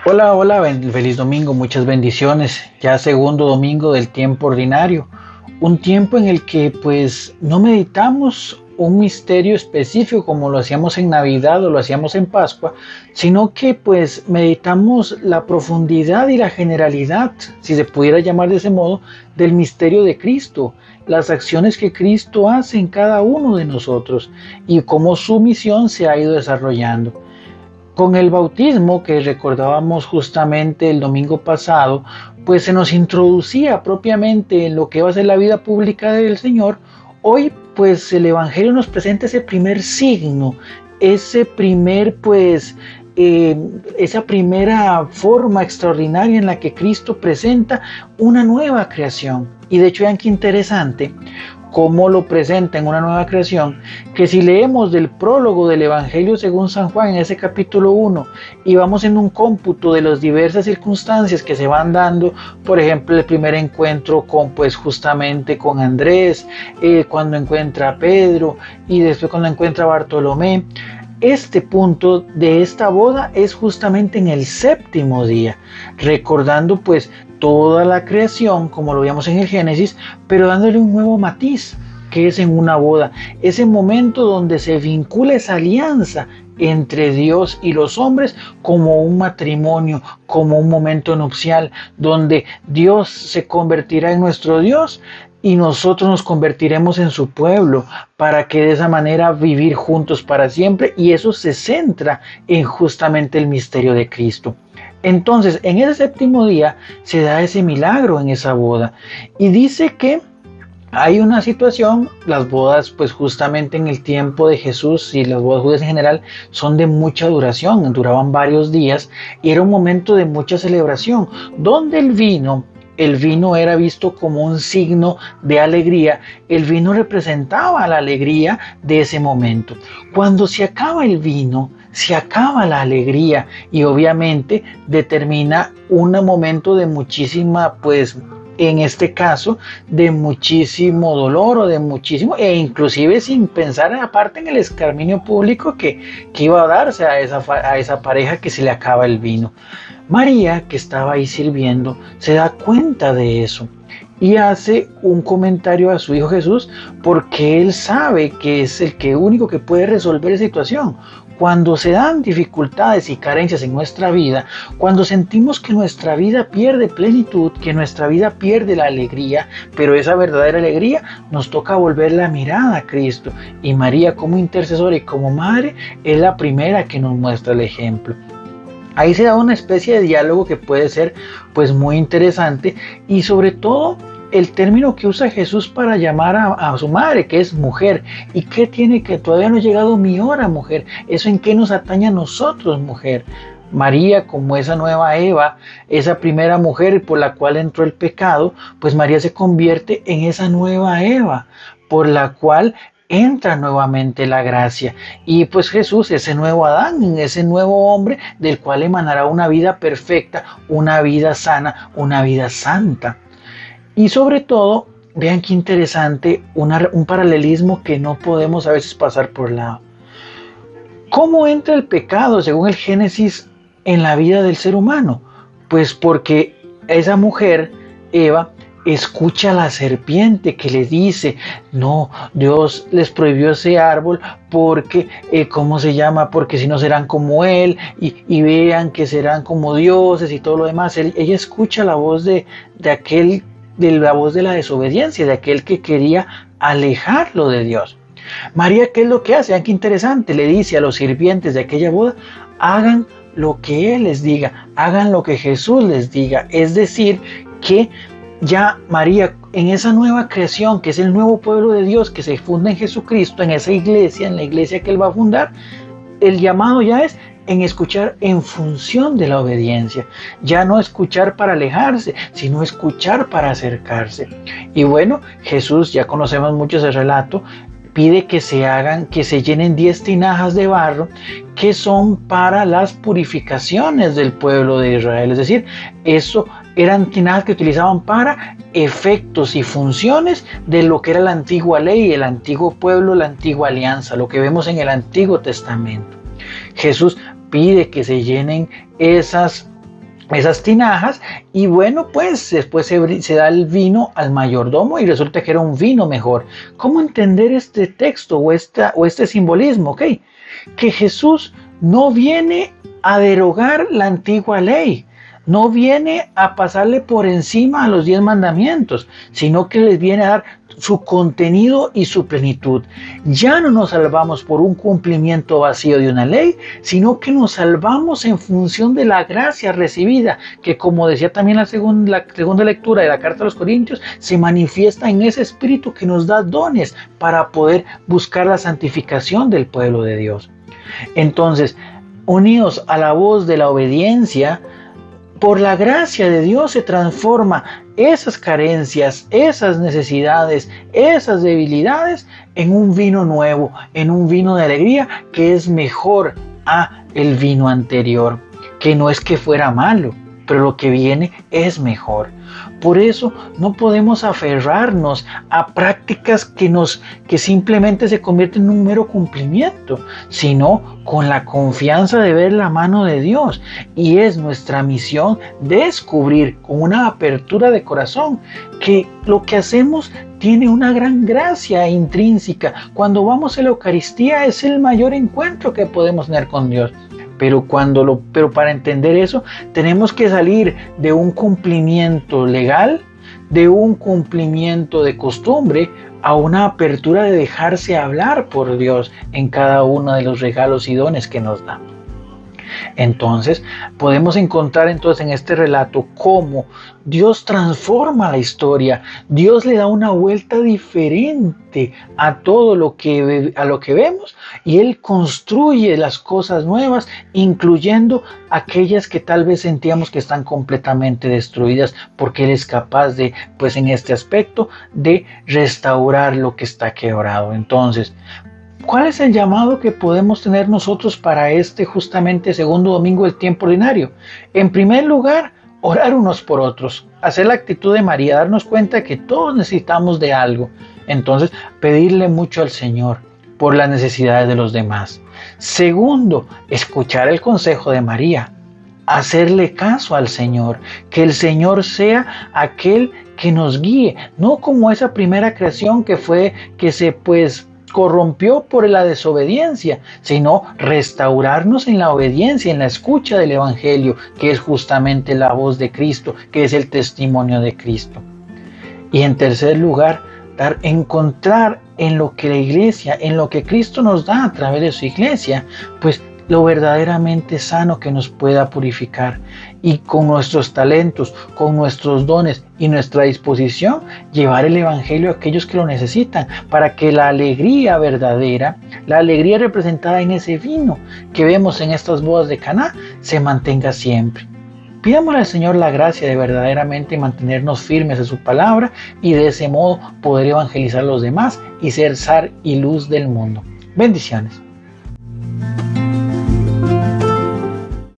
Hola, hola, feliz domingo, muchas bendiciones. Ya segundo domingo del tiempo ordinario, un tiempo en el que pues no meditamos un misterio específico como lo hacíamos en Navidad o lo hacíamos en Pascua, sino que pues meditamos la profundidad y la generalidad, si se pudiera llamar de ese modo, del misterio de Cristo, las acciones que Cristo hace en cada uno de nosotros y cómo su misión se ha ido desarrollando. Con el bautismo que recordábamos justamente el domingo pasado, pues se nos introducía propiamente en lo que va a ser la vida pública del Señor. Hoy pues el Evangelio nos presenta ese primer signo, ese primer esa primera forma extraordinaria en la que Cristo presenta una nueva creación. Y de hecho vean qué interesante cómo lo presenta en una nueva creación, que si leemos del prólogo del Evangelio según San Juan en ese capítulo 1 y vamos en un cómputo de las diversas circunstancias que se van dando, por ejemplo el primer encuentro con justamente con Andrés, cuando encuentra a Pedro y después cuando encuentra a Bartolomé, este punto de esta boda es justamente en el séptimo día, recordando pues toda la creación, como lo veíamos en el Génesis, pero dándole un nuevo matiz, que es en una boda, ese momento donde se vincula esa alianza entre Dios y los hombres como un matrimonio, como un momento nupcial, donde Dios se convertirá en nuestro Dios y nosotros nos convertiremos en su pueblo para que de esa manera vivir juntos para siempre, y eso se centra en justamente el misterio de Cristo. Entonces, en ese séptimo día se da ese milagro en esa boda y dice que hay una situación, las bodas pues justamente en el tiempo de Jesús y las bodas judías en general son de mucha duración, duraban varios días y era un momento de mucha celebración, donde el vino era visto como un signo de alegría, el vino representaba la alegría de ese momento. Cuando se acaba el vino, se acaba la alegría y obviamente determina un momento de muchísima, pues en este caso, de muchísimo dolor o de muchísimo, e inclusive sin pensar aparte en el escarminio público que iba a darse a esa pareja que se le acaba el vino. María, que estaba ahí sirviendo, se da cuenta de eso y hace un comentario a su hijo Jesús porque él sabe que es el único que puede resolver esa situación. Cuando se dan dificultades y carencias en nuestra vida, cuando sentimos que nuestra vida pierde plenitud, que nuestra vida pierde la alegría, pero esa verdadera alegría nos toca volver la mirada a Cristo. Y María, como intercesora y como madre, es la primera que nos muestra el ejemplo. Ahí se da una especie de diálogo que puede ser pues muy interesante, y sobre todo el término que usa Jesús para llamar a su madre, que es mujer. ¿Y qué tiene que todavía no ha llegado mi hora, mujer? ¿Eso en qué nos atañe a nosotros, mujer? María, como esa nueva Eva, esa primera mujer por la cual entró el pecado, pues María se convierte en esa nueva Eva, por la cual entra nuevamente la gracia, y pues Jesús, ese nuevo Adán, ese nuevo hombre del cual emanará una vida perfecta, una vida sana, una vida santa. Y sobre todo, vean qué interesante, un paralelismo que no podemos a veces pasar por lado. ¿Cómo entra el pecado, según el Génesis, en la vida del ser humano? Pues porque esa mujer, Eva, escucha a la serpiente que le dice, no, Dios les prohibió ese árbol porque, ¿cómo se llama? Porque si no serán como Él y vean que serán como dioses y todo lo demás. Ella escucha la voz de la voz de la desobediencia, de aquel que quería alejarlo de Dios. María, ¿qué es lo que hace? Vean qué interesante, le dice a los sirvientes de aquella boda, hagan lo que Él les diga, hagan lo que Jesús les diga. Es decir, que ya María, en esa nueva creación, que es el nuevo pueblo de Dios que se funda en Jesucristo, en esa iglesia, en la iglesia que Él va a fundar, el llamado ya es en escuchar en función de la obediencia, ya no escuchar para alejarse, sino escuchar para acercarse. Y bueno, Jesús, ya conocemos mucho ese relato, pide que se llenen 10 tinajas de barro que son para las purificaciones del pueblo de Israel. Es decir, eso eran tinajas que utilizaban para efectos y funciones de lo que era la antigua ley, el antiguo pueblo, la antigua alianza, lo que vemos en el Antiguo Testamento. Jesús pide que se llenen esas esas tinajas y bueno, pues después se da el vino al mayordomo y resulta que era un vino mejor. ¿Cómo entender este texto o este simbolismo? ¿Ok? Que Jesús no viene a derogar la antigua ley, no viene a pasarle por encima a los 10 mandamientos, sino que les viene a dar su contenido y su plenitud. Ya no nos salvamos por un cumplimiento vacío de una ley, sino que nos salvamos en función de la gracia recibida, que como decía también la segunda lectura de la carta a los Corintios, se manifiesta en ese espíritu que nos da dones para poder buscar la santificación del pueblo de Dios. Entonces, unidos a la voz de la obediencia, por la gracia de Dios se transforma esas carencias, esas necesidades, esas debilidades en un vino nuevo, en un vino de alegría que es mejor a el vino anterior, que no es que fuera malo, pero lo que viene es mejor. Por eso no podemos aferrarnos a prácticas que simplemente se convierten en un mero cumplimiento, sino con la confianza de ver la mano de Dios. Y es nuestra misión descubrir con una apertura de corazón que lo que hacemos tiene una gran gracia intrínseca. Cuando vamos a la Eucaristía es el mayor encuentro que podemos tener con Dios. Pero para entender eso tenemos que salir de un cumplimiento legal, de un cumplimiento de costumbre, a una apertura de dejarse hablar por Dios en cada uno de los regalos y dones que nos da. Entonces podemos encontrar en este relato cómo Dios transforma la historia, Dios le da una vuelta diferente a todo lo que vemos y Él construye las cosas nuevas, incluyendo aquellas que tal vez sentíamos que están completamente destruidas, porque Él es capaz de, pues en este aspecto, de restaurar lo que está quebrado. Entonces, ¿cuál es el llamado que podemos tener nosotros para este justamente segundo domingo del tiempo ordinario? En primer lugar, orar unos por otros, hacer la actitud de María, darnos cuenta que todos necesitamos de algo. Entonces, pedirle mucho al Señor por las necesidades de los demás. Segundo, escuchar el consejo de María, hacerle caso al Señor, que el Señor sea aquel que nos guíe, no como esa primera creación que se corrompió por la desobediencia, sino restaurarnos en la obediencia, en la escucha del Evangelio, que es justamente la voz de Cristo, que es el testimonio de Cristo. Y en tercer lugar, encontrar en lo que la iglesia, en lo que Cristo nos da a través de su iglesia, pues lo verdaderamente sano que nos pueda purificar, y con nuestros talentos, con nuestros dones y nuestra disposición, llevar el Evangelio a aquellos que lo necesitan, para que la alegría verdadera, la alegría representada en ese vino que vemos en estas bodas de Caná, se mantenga siempre. Pidámosle al Señor la gracia de verdaderamente mantenernos firmes en su palabra y de ese modo poder evangelizar a los demás y ser sal y luz del mundo. Bendiciones.